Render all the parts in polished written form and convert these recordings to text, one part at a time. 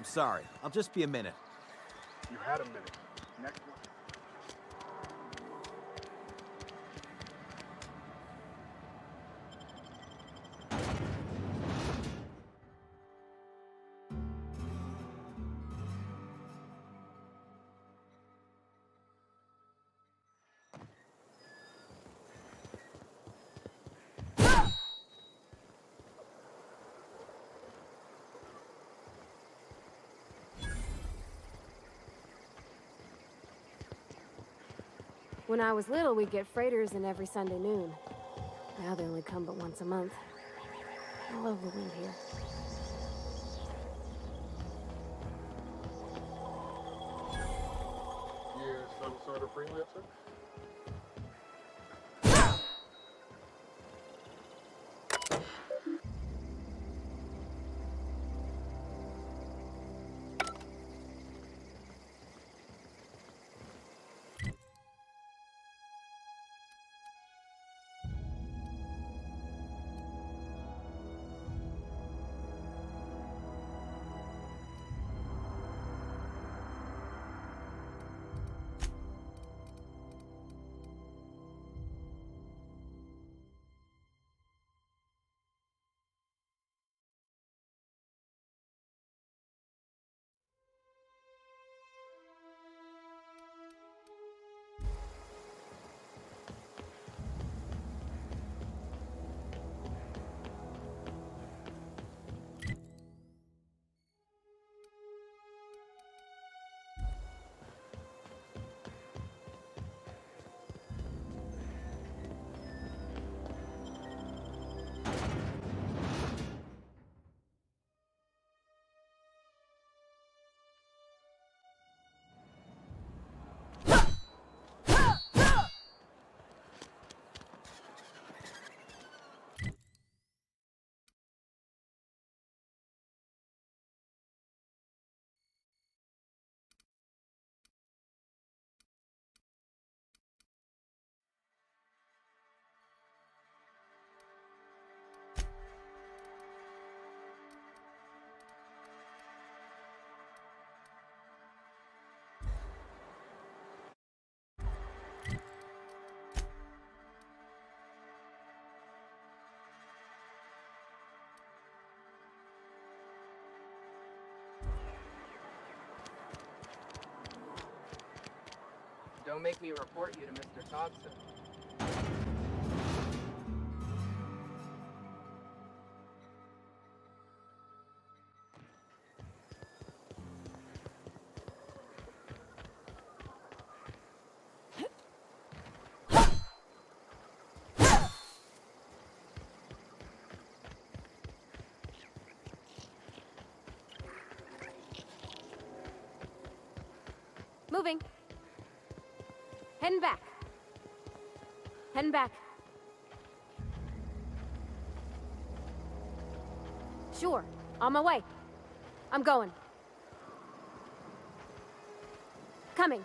sorry. I'll just be a minute. You had a minute. Next one. When I was little, we'd get freighters in every Sunday noon. Now they only come but once a month. I love the wind here. You're some sort of freelancer? Don't make me report you to Mr. Thompson. Moving. Heading back. Heading back. Sure, on my way. I'm going. Coming.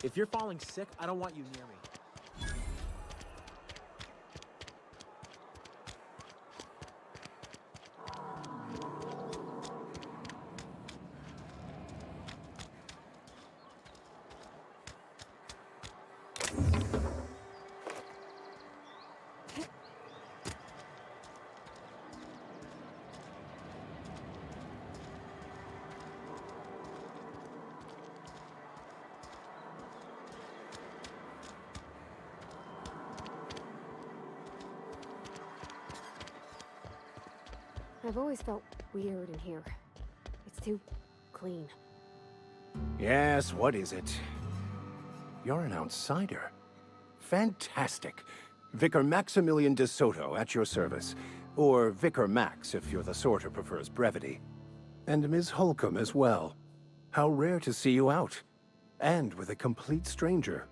If you're falling sick, I don't want you near me. I've always felt weird in here. It's too clean. Yes, what is it? You're an outsider. Fantastic. Vicar Maximilian de Soto at your service. Or Vicar Max if you're the sort who prefers brevity. And Ms. Holcomb as well. How rare to see you out. And with a complete stranger.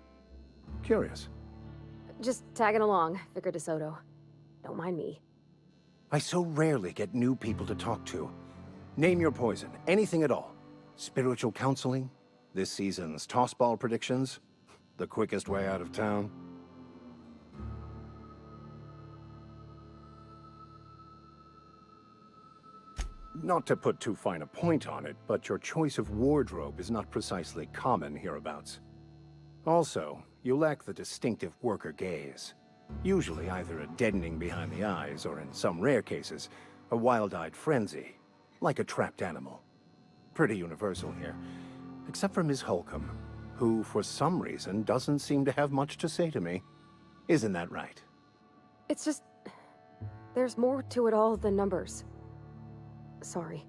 Curious. Just tagging along, Vicar DeSoto. Don't mind me. I so rarely get new people to talk to. Name your poison, anything at all. Spiritual counseling? This season's tossball predictions? The quickest way out of town? Not to put too fine a point on it, but your choice of wardrobe is not precisely common hereabouts. Also, you lack the distinctive worker gaze. Usually either a deadening behind the eyes, or in some rare cases, a wild-eyed frenzy, like a trapped animal. Pretty universal here, except for Ms. Holcomb, who, for some reason, doesn't seem to have much to say to me. Isn't that right? It's just... there's more to it all than numbers. Sorry.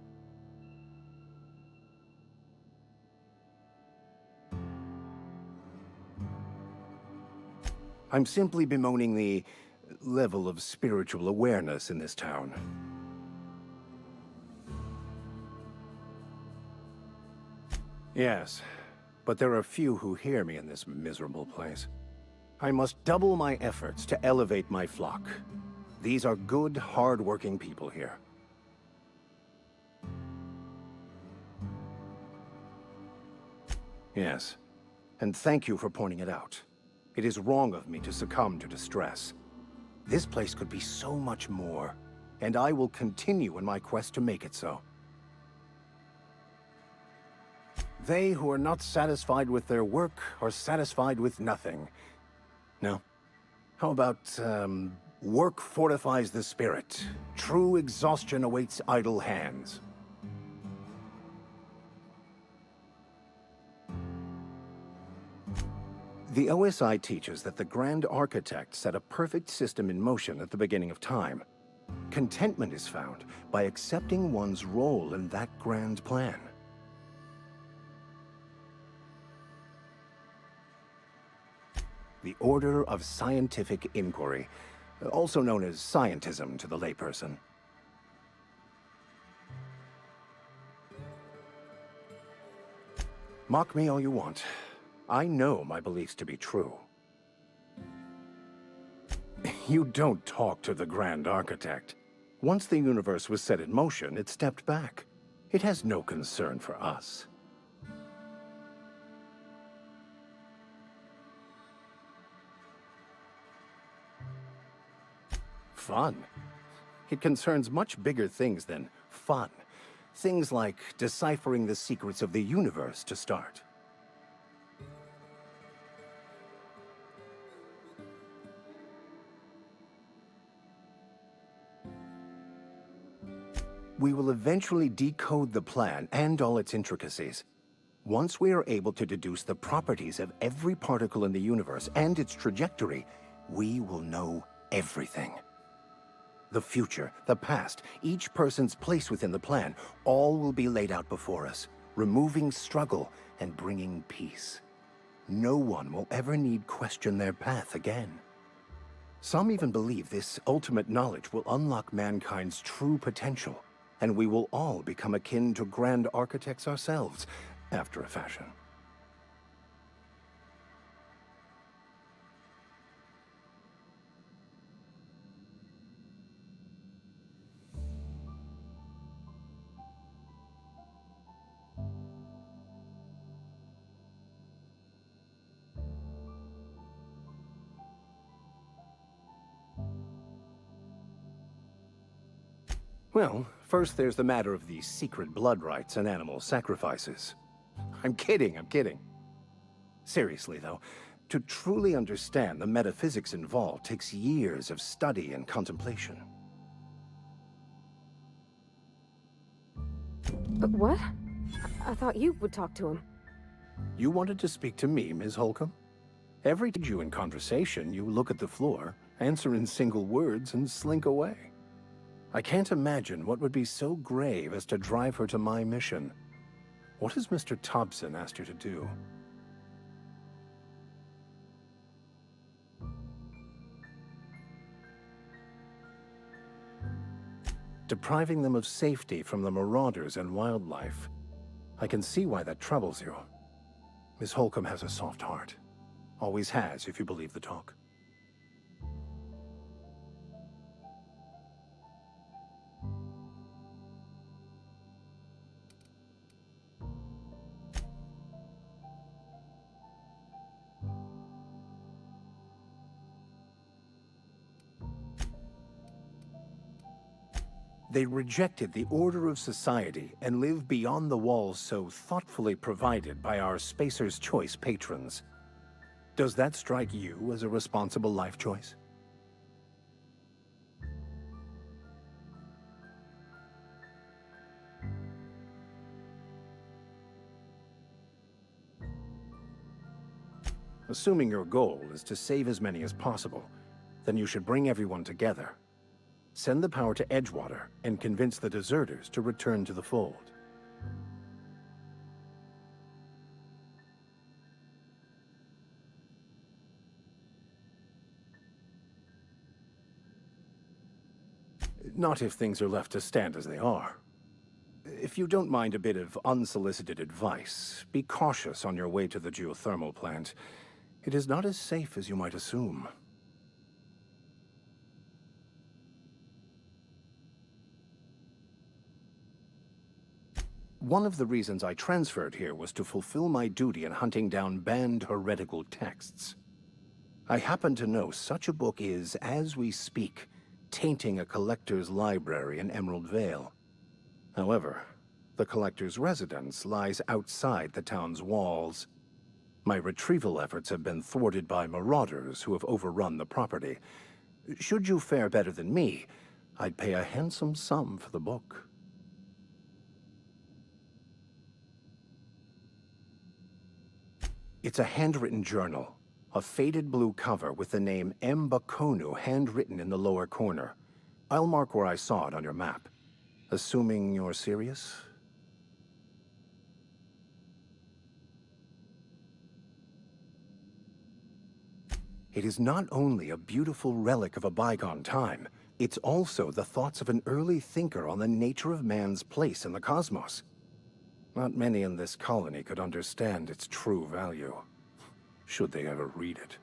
I'm simply bemoaning the level of spiritual awareness in this town. Yes, but there are few who hear me in this miserable place. I must double my efforts to elevate my flock. These are good, hard-working people here. Yes, and thank you for pointing it out. It is wrong of me to succumb to distress. This place could be so much more, and I will continue in my quest to make it so. They who are not satisfied with their work are satisfied with nothing. No? How about, work fortifies the spirit. True exhaustion awaits idle hands. The OSI teaches that the Grand Architect set a perfect system in motion at the beginning of time. Contentment is found by accepting one's role in that grand plan. The Order of Scientific Inquiry, also known as scientism to the layperson. Mock me all you want. I know my beliefs to be true. You don't talk to the Grand Architect. Once the universe was set in motion, it stepped back. It has no concern for us. Fun? It concerns much bigger things than fun. Things like deciphering the secrets of the universe to start. We will eventually decode the plan and all its intricacies. Once we are able to deduce the properties of every particle in the universe and its trajectory, we will know everything. The future, the past, each person's place within the plan, all will be laid out before us, removing struggle and bringing peace. No one will ever need question their path again. Some even believe this ultimate knowledge will unlock mankind's true potential, and we will all become akin to grand architects ourselves, after a fashion. Well, first there's the matter of the secret blood rites and animal sacrifices. I'm kidding. Seriously, though, to truly understand the metaphysics involved takes years of study and contemplation. What? I thought you would talk to him. You wanted to speak to me, Ms. Holcomb? Every time you in conversation, you look at the floor, answer in single words, and slink away. I can't imagine what would be so grave as to drive her to my mission. What has Mr. Thompson asked you to do? Depriving them of safety from the marauders and wildlife. I can see why that troubles you. Miss Holcomb has a soft heart. Always has, if you believe the talk. They rejected the order of society and live beyond the walls so thoughtfully provided by our Spacer's Choice patrons. Does that strike you as a responsible life choice? Assuming your goal is to save as many as possible, then you should bring everyone together. Send the power to Edgewater and convince the deserters to return to the fold. Not if things are left to stand as they are. If you don't mind a bit of unsolicited advice, be cautious on your way to the geothermal plant. It is not as safe as you might assume. One of the reasons I transferred here was to fulfill my duty in hunting down banned heretical texts. I happen to know such a book is, as we speak, tainting a collector's library in Emerald Vale. However, the collector's residence lies outside the town's walls. My retrieval efforts have been thwarted by marauders who have overrun the property. Should you fare better than me, I'd pay a handsome sum for the book. It's a handwritten journal, a faded blue cover with the name M. Bakonu handwritten in the lower corner. I'll mark where I saw it on your map. Assuming you're serious? It is not only a beautiful relic of a bygone time, it's also the thoughts of an early thinker on the nature of man's place in the cosmos. Not many in this colony could understand its true value, should they ever read it.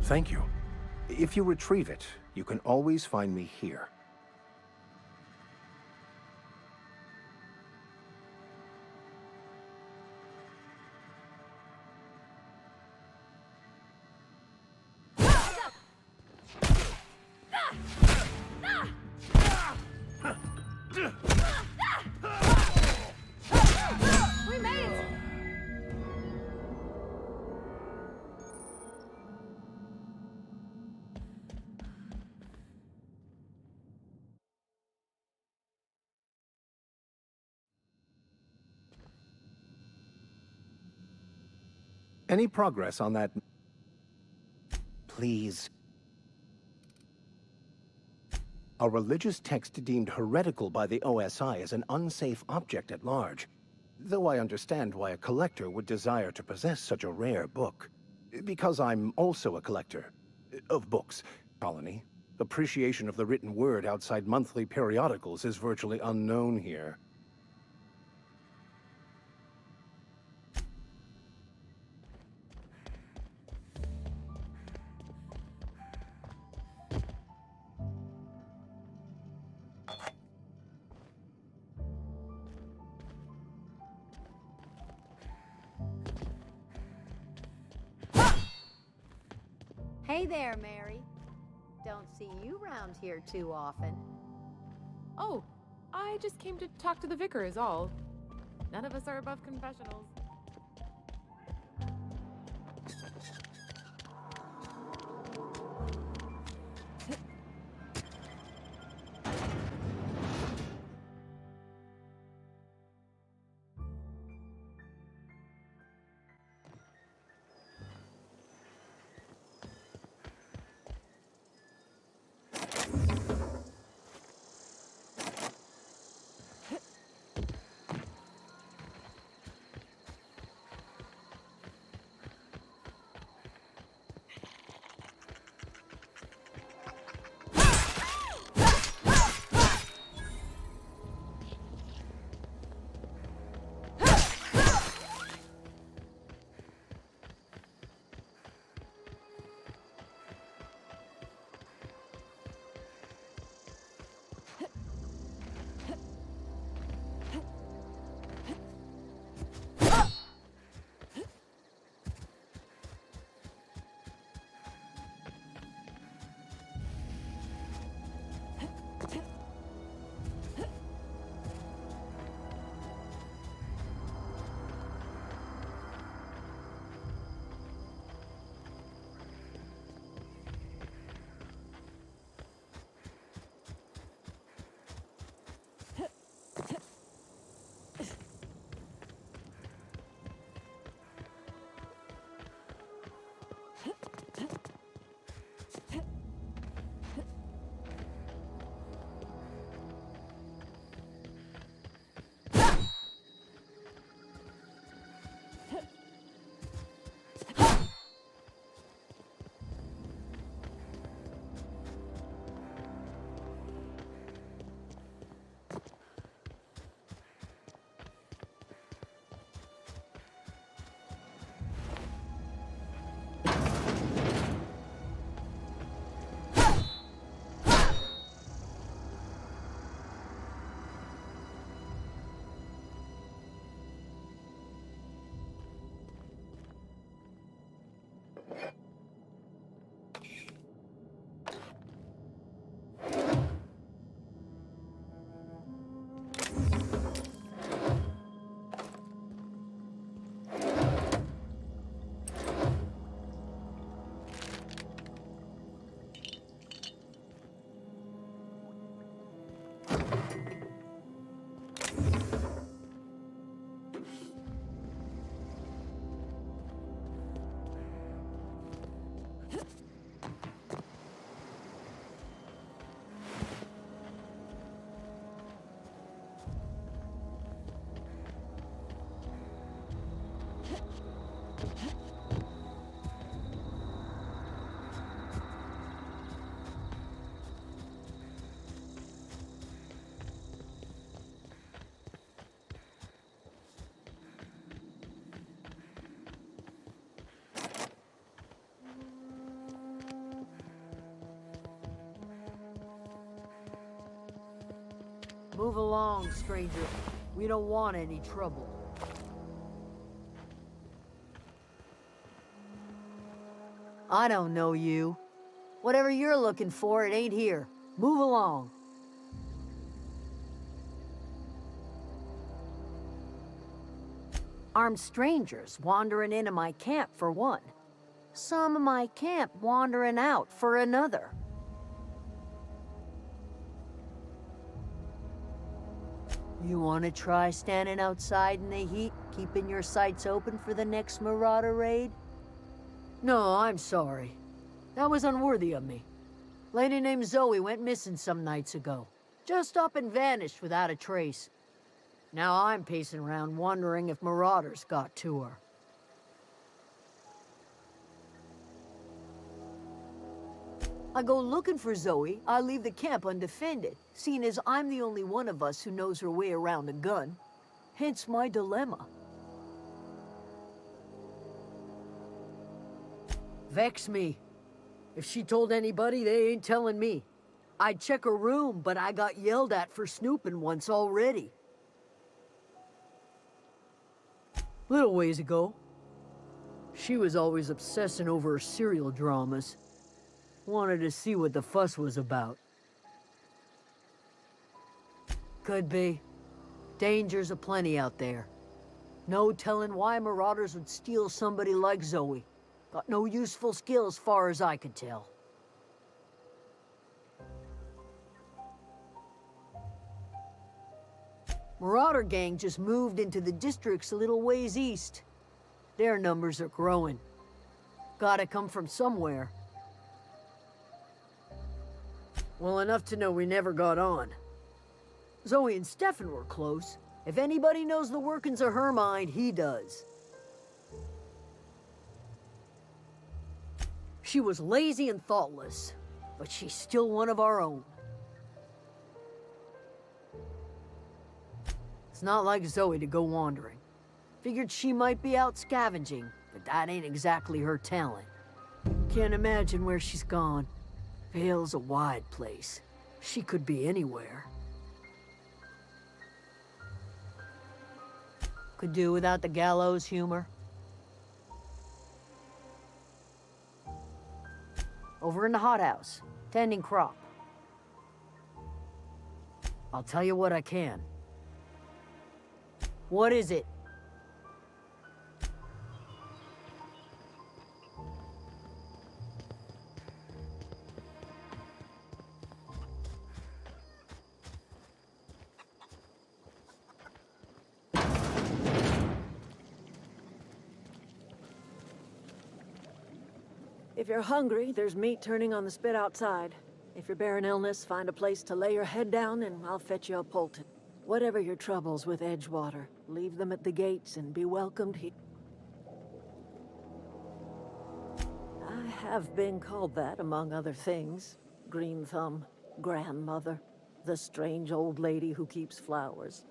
Thank you. If you retrieve it, you can always find me here. We made it! Any progress on that? Please. A religious text deemed heretical by the OSI is an unsafe object at large, though I understand why a collector would desire to possess such a rare book. Because I'm also a collector of books, Colony. Appreciation of the written word outside monthly periodicals is virtually unknown here. Hey there, Mary. Don't see you round here too often. Oh, I just came to talk to the vicar is all. None of us are above confessionals. Move along, stranger. We don't want any trouble. I don't know you. Whatever you're looking for, it ain't here. Move along. Armed strangers wandering into my camp for one. Some of my camp wandering out for another. You want to try standing outside in the heat, keeping your sights open for the next marauder raid? No, I'm sorry. That was unworthy of me. Lady named Zoe went missing some nights ago. Just up and vanished without a trace. Now I'm pacing around wondering if marauders got to her. I go looking for Zoe, I leave the camp undefended, seeing as I'm the only one of us who knows her way around a gun. Hence my dilemma. Vex me. If she told anybody, they ain't telling me. I'd check her room, but I got yelled at for snooping once already. Little ways ago, she was always obsessing over her serial dramas. Wanted to see what the fuss was about. Could be. Dangers aplenty out there. No telling why marauders would steal somebody like Zoe. Got no useful skills far as I could tell. Marauder gang just moved into the districts a little ways east. Their numbers are growing. Gotta come from somewhere. Well, enough to know we never got on. Zoe and Stefan were close. If anybody knows the workings of her mind, he does. She was lazy and thoughtless, but she's still one of our own. It's not like Zoe to go wandering. Figured she might be out scavenging, but that ain't exactly her talent. Can't imagine where she's gone. Vale's a wide place. She could be anywhere. Could do without the gallows humor. Over in the hothouse, tending crop. I'll tell you what I can. What is it? If you're hungry, there's meat turning on the spit outside. If you're bearing illness, find a place to lay your head down and I'll fetch you a poultice. Whatever your troubles with Edgewater, leave them at the gates and be welcomed here. I have been called that, among other things. Green Thumb, grandmother, the strange old lady who keeps flowers.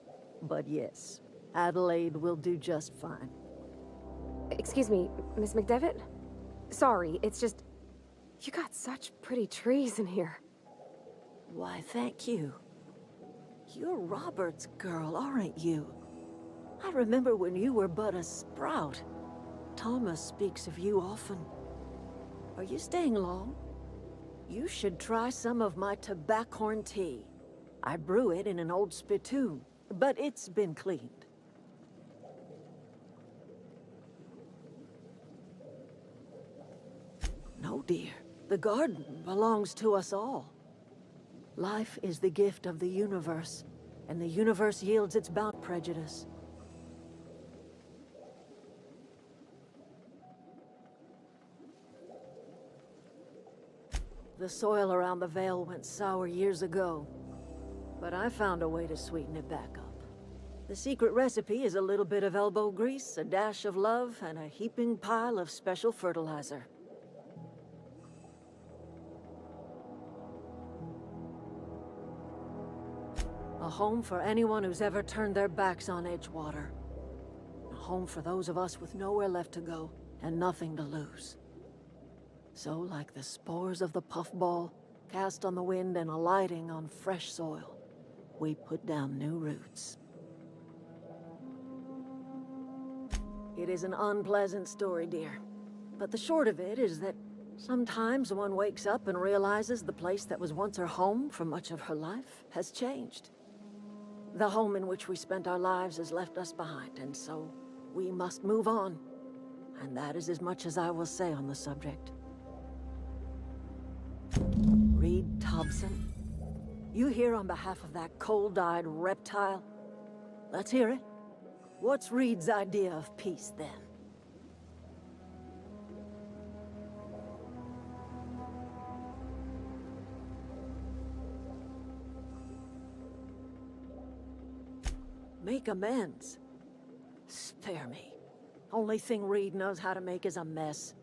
But yes, Adelaide will do just fine. Excuse me, Miss McDevitt? Sorry, it's just... You got such pretty trees in here. Why, thank you. You're Robert's girl, aren't you? I remember when you were but a sprout. Thomas speaks of you often. Are you staying long? You should try some of my tobaccorn tea. I brew it in an old spittoon, but it's been cleaned. No, dear. The garden belongs to us all. Life is the gift of the universe, and the universe yields its bound prejudice. The soil around the Vale went sour years ago, but I found a way to sweeten it back up. The secret recipe is a little bit of elbow grease, a dash of love, and a heaping pile of special fertilizer. A home for anyone who's ever turned their backs on Edgewater. A home for those of us with nowhere left to go and nothing to lose. So, like the spores of the puffball, cast on the wind and alighting on fresh soil, we put down new roots. It is an unpleasant story, dear. But the short of it is that sometimes one wakes up and realizes the place that was once her home for much of her life has changed. The home in which we spent our lives has left us behind, and so we must move on. And that is as much as I will say on the subject. Reed Thompson, you here on behalf of that cold-eyed reptile? Let's hear it. What's Reed's idea of peace, then? Make amends? Spare me. Only thing Reed knows how to make is a mess.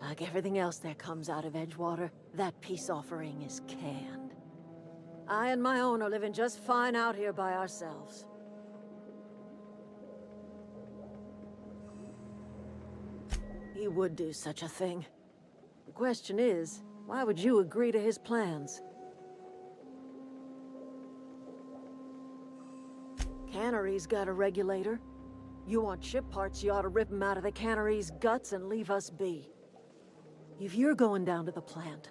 Like everything else that comes out of Edgewater, that peace offering is canned. I and my own are living just fine out here by ourselves. He would do such a thing. The question is, why would you agree to his plans? Cannery's got a regulator. You want chip parts, you ought to rip them out of the cannery's guts and leave us be. If you're going down to the plant,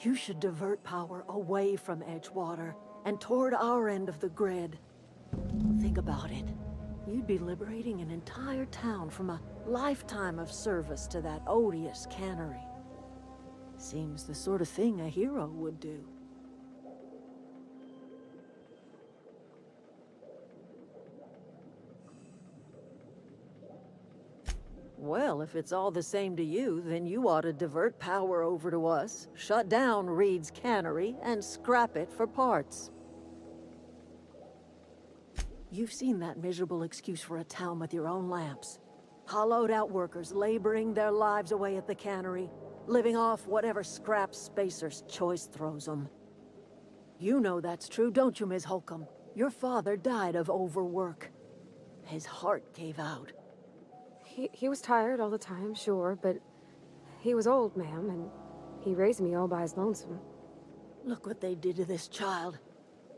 you should divert power away from Edgewater and toward our end of the grid. Think about it. You'd be liberating an entire town from a lifetime of service to that odious cannery. Seems the sort of thing a hero would do. Well, if it's all the same to you, then you ought to divert power over to us, shut down Reed's cannery, and scrap it for parts. You've seen that miserable excuse for a town with your own lamps. Hollowed-out workers laboring their lives away at the cannery, living off whatever scrap Spacer's Choice throws them. You know that's true, don't you, Ms. Holcomb? Your father died of overwork. His heart gave out. He was tired all the time, sure, but he was old, ma'am, and he raised me all by his lonesome. Look what they did to this child.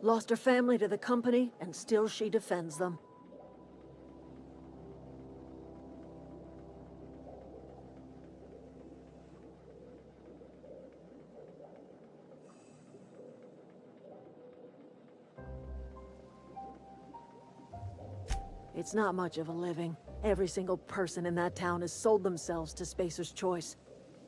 Lost her family to the company, and still she defends them. It's not much of a living. Every single person in that town has sold themselves to Spacer's Choice.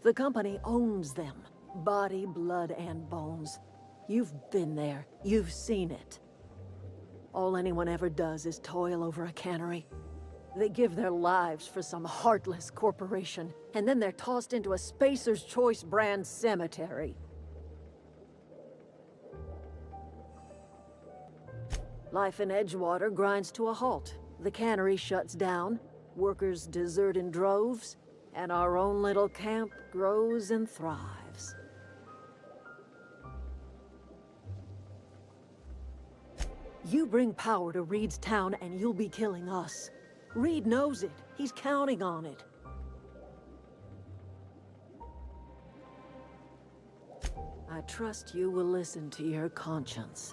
The company owns them. Body, blood, and bones. You've been there. You've seen it. All anyone ever does is toil over a cannery. They give their lives for some heartless corporation, and then they're tossed into a Spacer's Choice brand cemetery. Life in Edgewater grinds to a halt. The cannery shuts down, workers desert in droves, and our own little camp grows and thrives. You bring power to Reed's town and you'll be killing us. Reed knows it. He's counting on it. I trust you will listen to your conscience.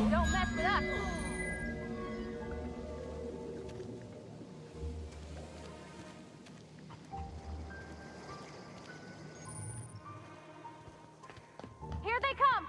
Don't mess with us. Here they come!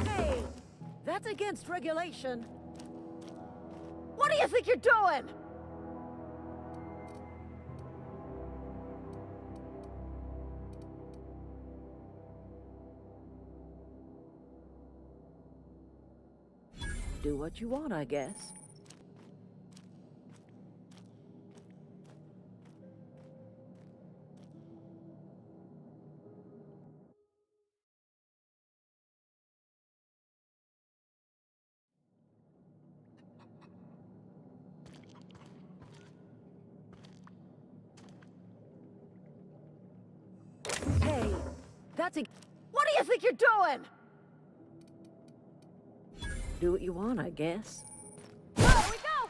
Hey, that's against regulation. What do you think you're doing? Do what you want, I guess. Hey, that's a... What do you think you're doing? Do what you want, I guess. Here we go!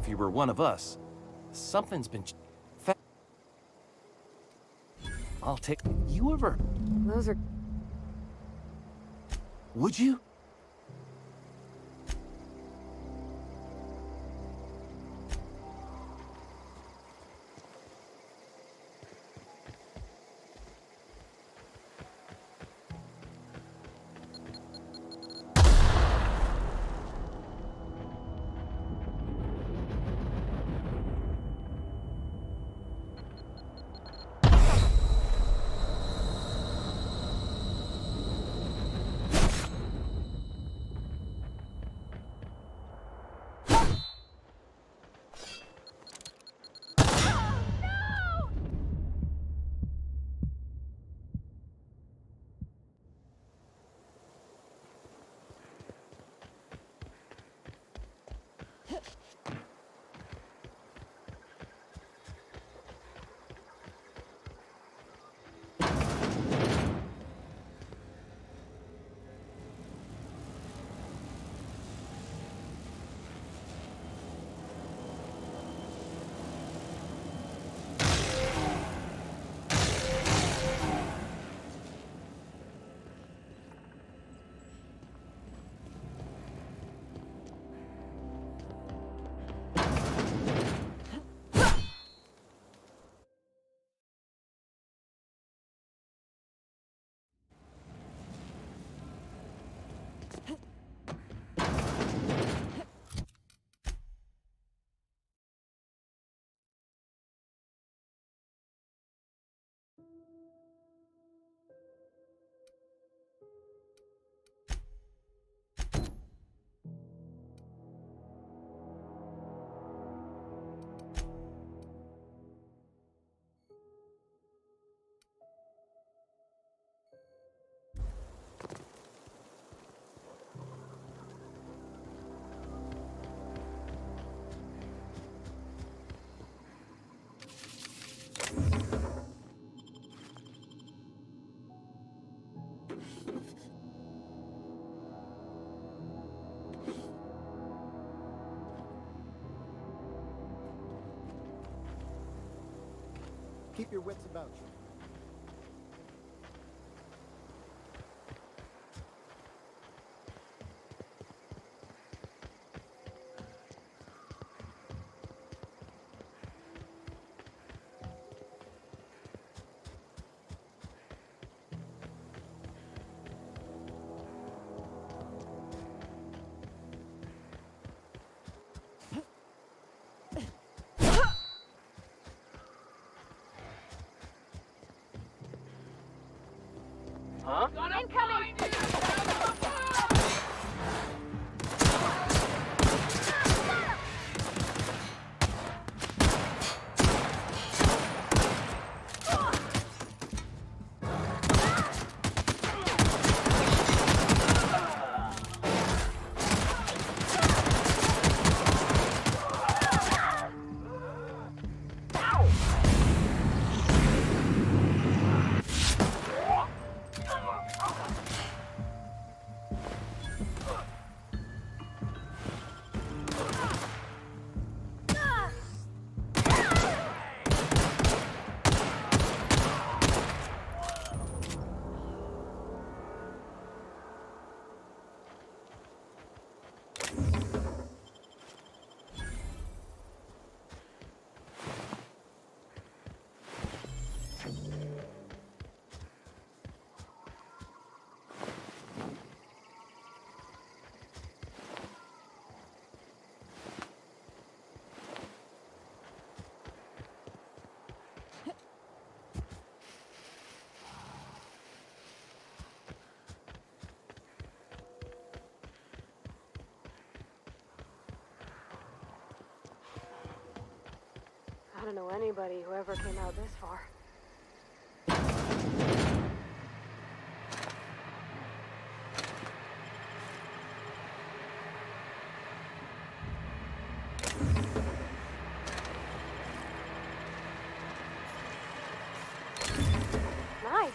If you were one of us, something's been. I'll take. You ever? Those are... Would you? Keep your wits about you. don't know anybody who ever came out this far. Nice.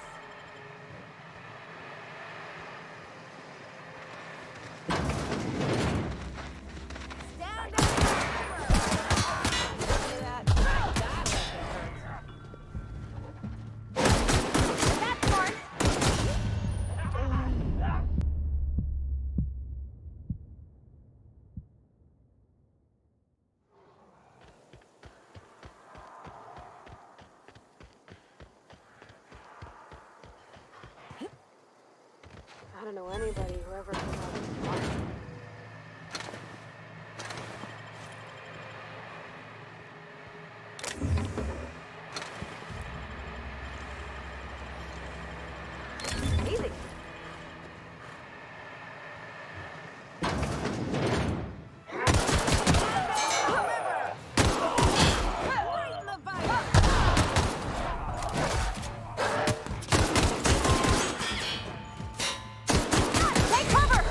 I don't know anybody who ever came out this far. Easy. Take cover!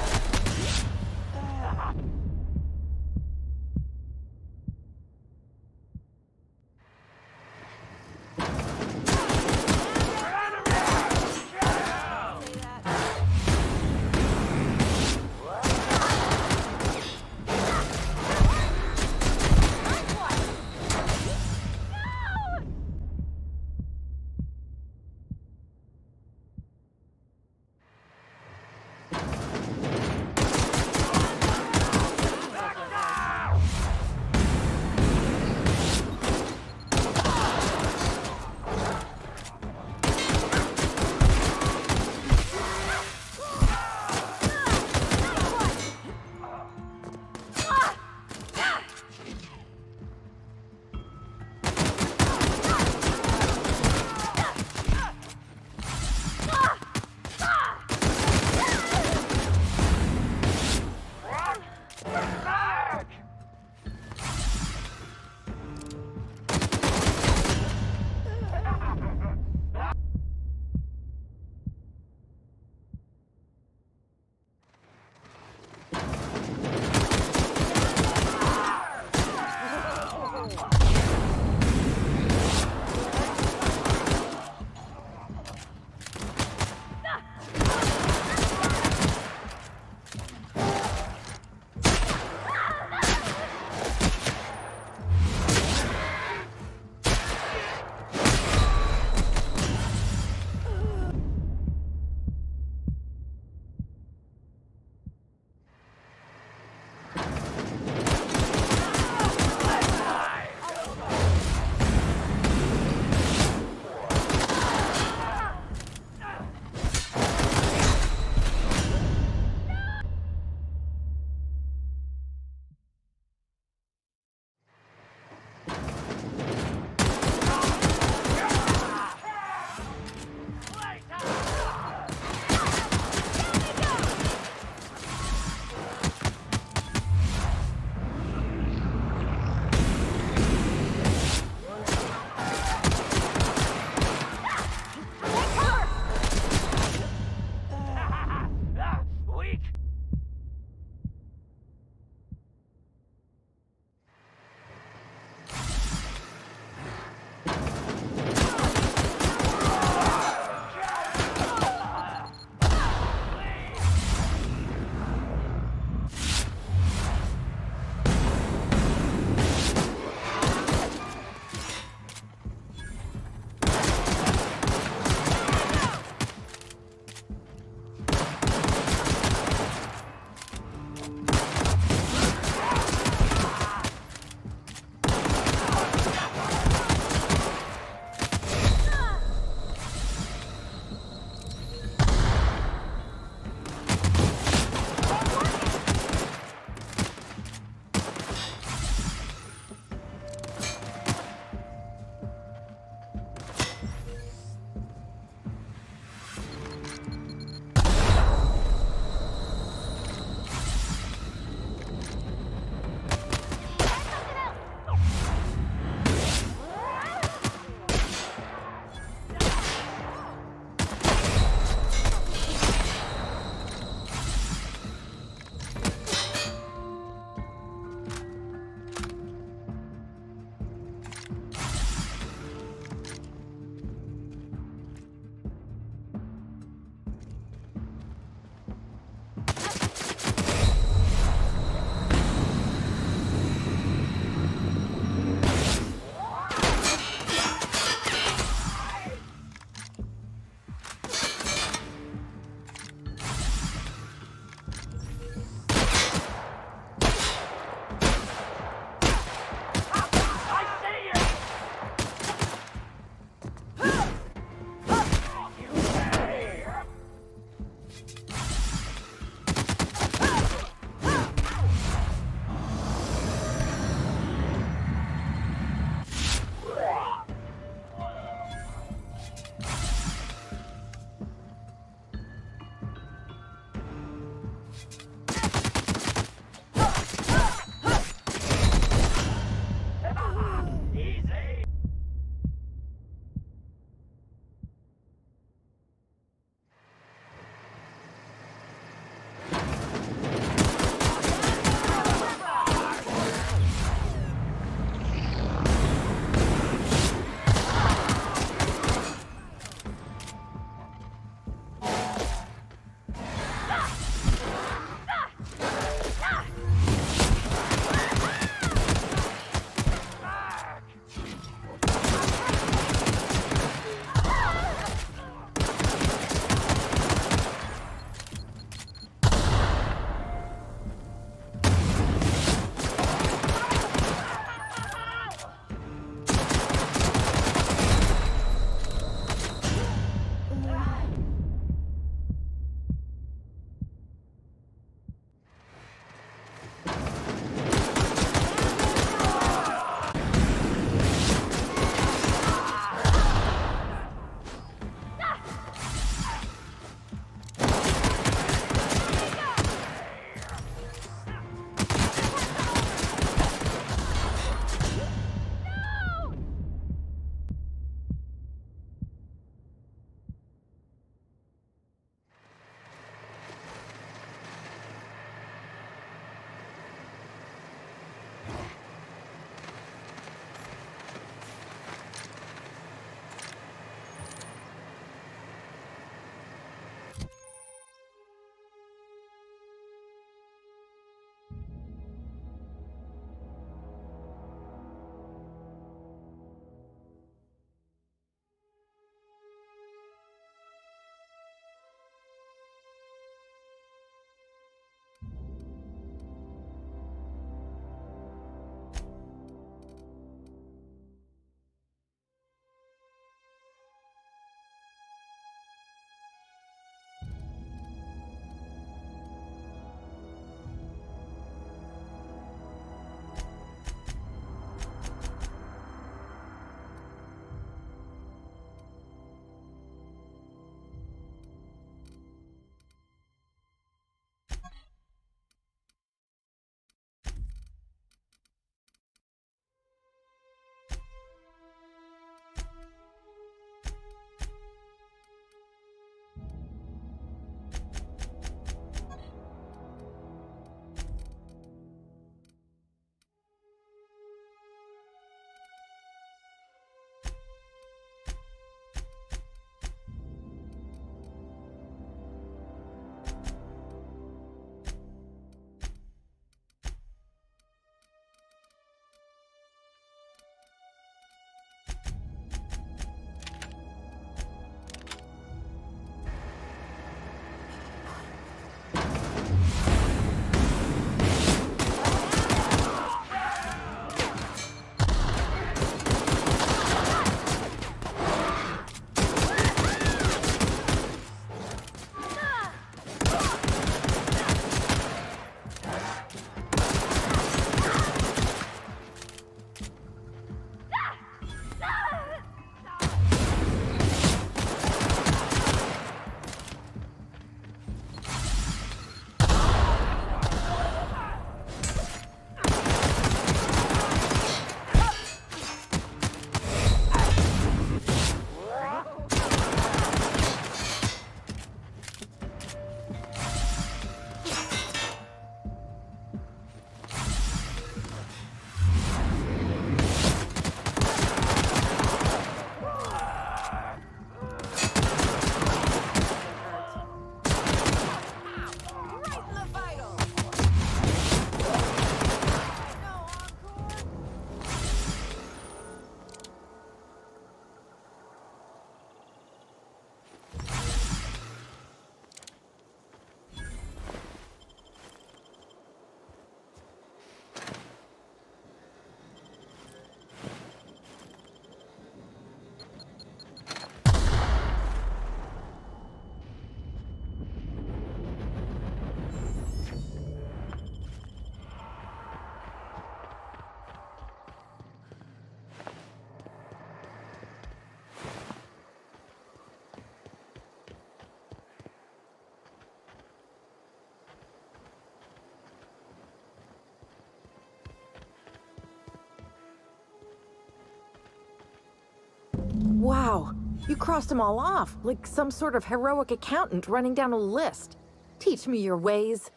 You crossed them all off, like some sort of heroic accountant running down a list. Teach me your ways.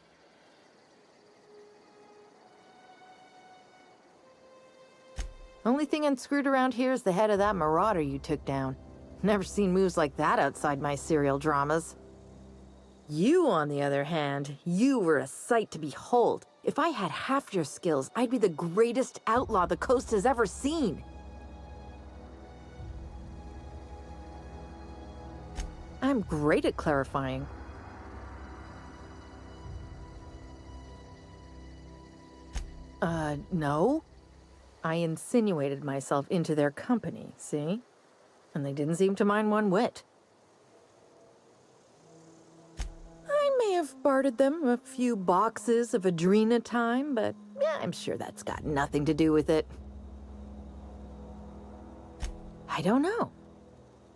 Only thing unscrewed around here is the head of that marauder you took down. Never seen moves like that outside my serial dramas. You, on the other hand, you were a sight to behold. If I had half your skills, I'd be the greatest outlaw the coast has ever seen. I'm great at clarifying. No. I insinuated myself into their company, see? And they didn't seem to mind one whit. I may have bartered them a few boxes of Adrena time, but yeah, I'm sure that's got nothing to do with it. I don't know.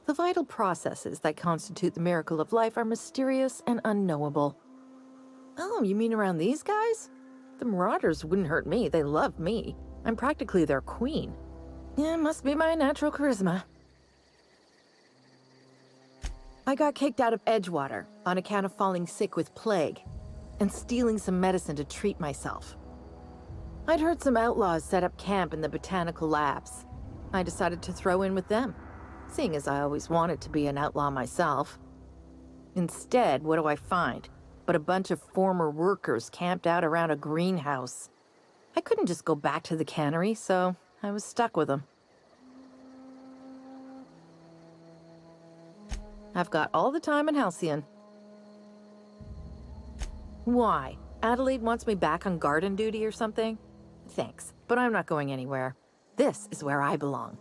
The vital processes that constitute the miracle of life are mysterious and unknowable. Oh, you mean around these guys? The Marauders wouldn't hurt me. They love me. I'm practically their queen. Yeah, must be my natural charisma. I got kicked out of Edgewater on account of falling sick with plague and stealing some medicine to treat myself. I'd heard some outlaws set up camp in the botanical labs. I decided to throw in with them, seeing as I always wanted to be an outlaw myself. Instead, what do I find? But a bunch of former workers camped out around a greenhouse. I couldn't just go back to the cannery, so I was stuck with them. I've got all the time in Halcyon. Why? Adelaide wants me back on garden duty or something? Thanks, but I'm not going anywhere. This is where I belong.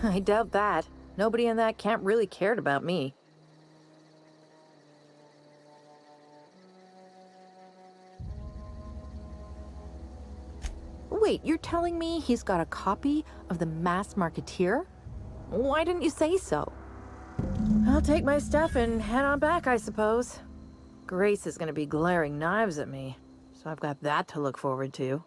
I doubt that. Nobody in that camp really cared about me. Wait, you're telling me he's got a copy of the Mass Marketeer? Why didn't you say so? I'll take my stuff and head on back, I suppose. Grace is gonna be glaring knives at me, so I've got that to look forward to.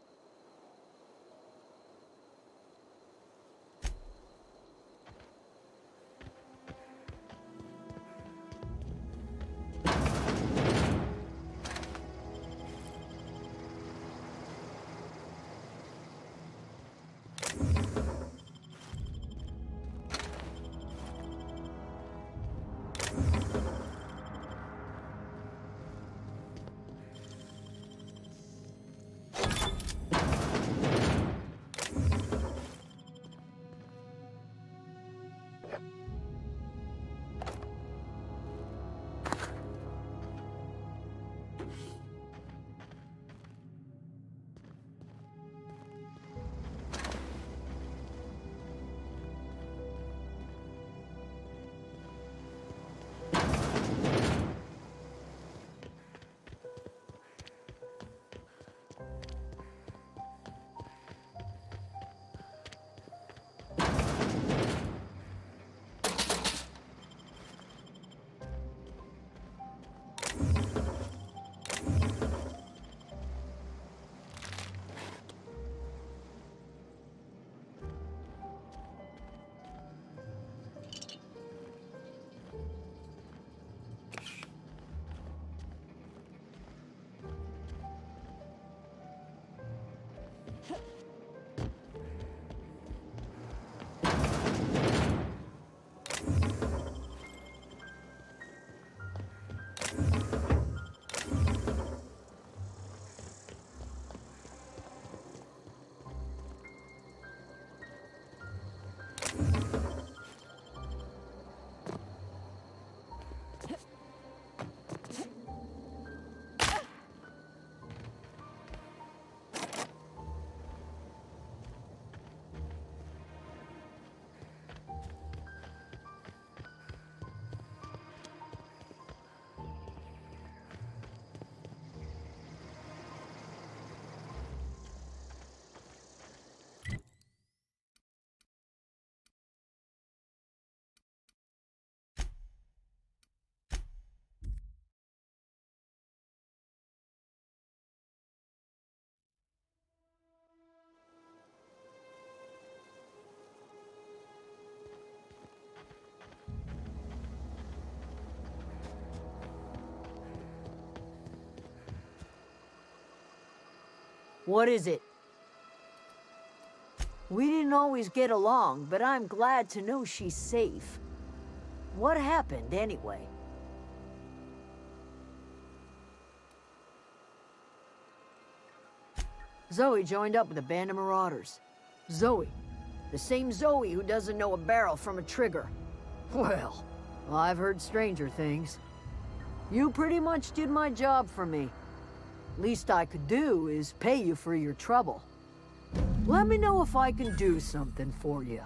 What is it? We didn't always get along, but I'm glad to know she's safe. What happened, anyway? Zoe joined up with a band of marauders. Zoe. The same Zoe who doesn't know a barrel from a trigger. Well, I've heard stranger things. You pretty much did my job for me. Least I could do is pay you for your trouble. Let me know if I can do something for you.